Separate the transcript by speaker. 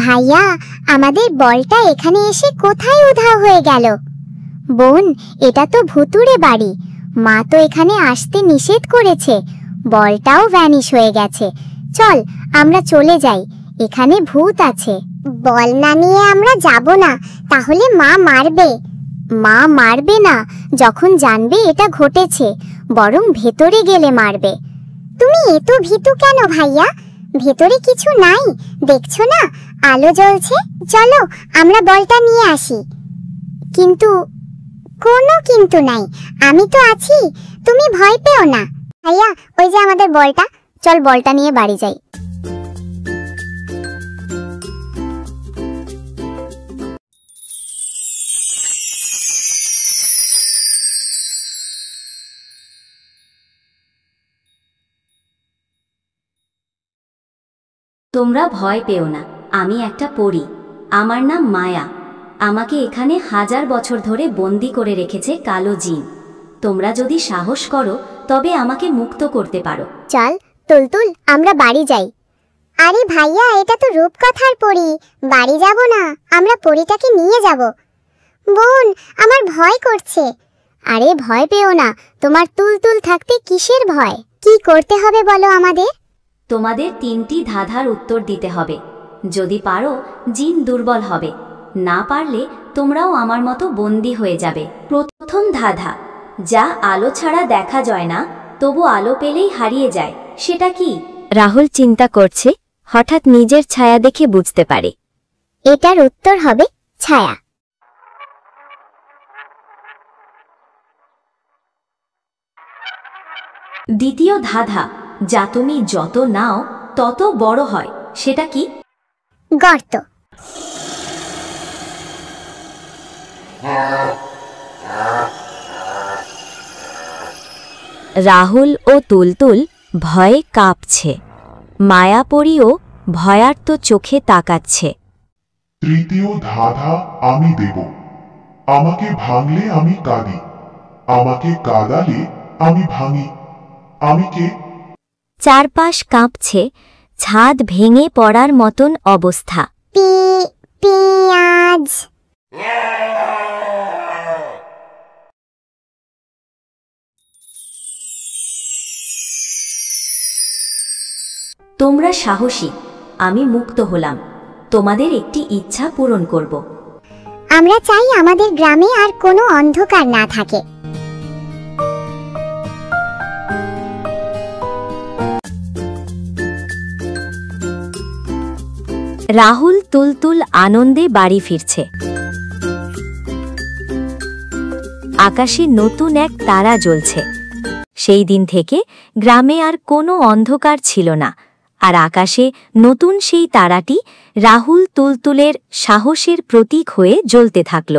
Speaker 1: ভাইয়া, আমাদের বলটা এখানে এসে কোথায় উধাও হয়ে গেল? বোন, এটা তো ভুতুড়ে বাড়ি। মা তো এখানে আসতে নিষেধ করেছে। বলটাও ভ্যানিশ হয়ে গেছে। চল আমরা চলে যাই, এখানে ভূত আছে। বল না নিয়ে আমরা যাব না, তাহলে মা মারবে। মা মারবে না যখন জানবে এটা ঘটেছে, বরং ভেতরে গেলে মারবে। তুমি এত ভীতু কেন ভাইয়া? ভেতরে কিছু নাই, দেখছো না আলো জ্বলছে? চলো আমরা বলটা নিয়ে আসি। কিন্তু কোনো কিন্তু নাই, আমি তো আছি, তুমি ভয় পেও না। ভাইয়া, ওই যে আমাদের বলটা, চল বলটা নিয়ে বাড়ি যাই।
Speaker 2: তোমরা ভয় পেও না, আমি একটা পরী। আমার নাম মায়া। আমাকে এখানে 1000 বছর ধরে বন্দি করে রেখেছে কালো জিন। তোমরা যদি সাহস করো তবে আমাকে মুক্ত করতে পারো।
Speaker 1: চল তুলতুল, আমরা বাড়ি যাই। আরে ভাইয়া, এটা তো রূপকথার পরী, বাড়ি যাব না, আমরা পরীটাকে নিয়ে যাব। বোন, আমার ভয় করছে। আরে ভয় পেও না, তোমার তুলতুল থাকতে কিসের ভয়? কি করতে হবে বলো আমাদের?
Speaker 2: তোমাদের 3টি ধাঁধার উত্তর দিতে হবে। যদি পারো জিন দুর্বল হবে, না পারলে তোমরাও আমার মতো বন্দি হয়ে যাবে। প্রথম ধাঁধা, যা আলো ছাড়া দেখা যায় না তবু আলো পেলেই হারিয়ে যায়, সেটা কি? রাহুল চিন্তা করছে, হঠাৎ নিজের ছায়া দেখে বুঝতে পারে।
Speaker 1: এটার উত্তর হবে ছায়া।
Speaker 2: দ্বিতীয় ধাঁধা, যা তুমি যত নাও তত বড় হয়, সেটা কি?
Speaker 1: গর্ত।
Speaker 2: রাহুল ও তুলতুল ভয়ে কাঁপছে। মায়াপরীও ভয়ার্ত চোখে তাকাচ্ছে।
Speaker 3: তৃতীয় ধাঁধা আমি দেব। আমাকে ভাঙলে আমি কাঁদি, আমাকে কাঁদালে আমি ভাঙি। আমি কে?
Speaker 2: চারপাশ কাঁপছে, ছাদ ভেঙে পড়ার মতন অবস্থা।
Speaker 1: পেঁয়াজ।
Speaker 2: তোমরা সাহসী, আমি মুক্ত হলাম। তোমাদের একটি ইচ্ছা পূরণ করব।
Speaker 1: আমরা চাই আমাদের গ্রামে আর কোনো অন্ধকার না থাকে।
Speaker 2: রাহুল তুলতুল আনন্দে বাড়ি ফিরছে। আকাশে নতুন এক তারা জ্বলছে। সেই দিন থেকে গ্রামে আর কোনো অন্ধকার ছিল না, আর আকাশে নতুন সেই তারাটি রাহুল তুলতুলের সাহসের প্রতীক হয়ে জ্বলতে থাকল।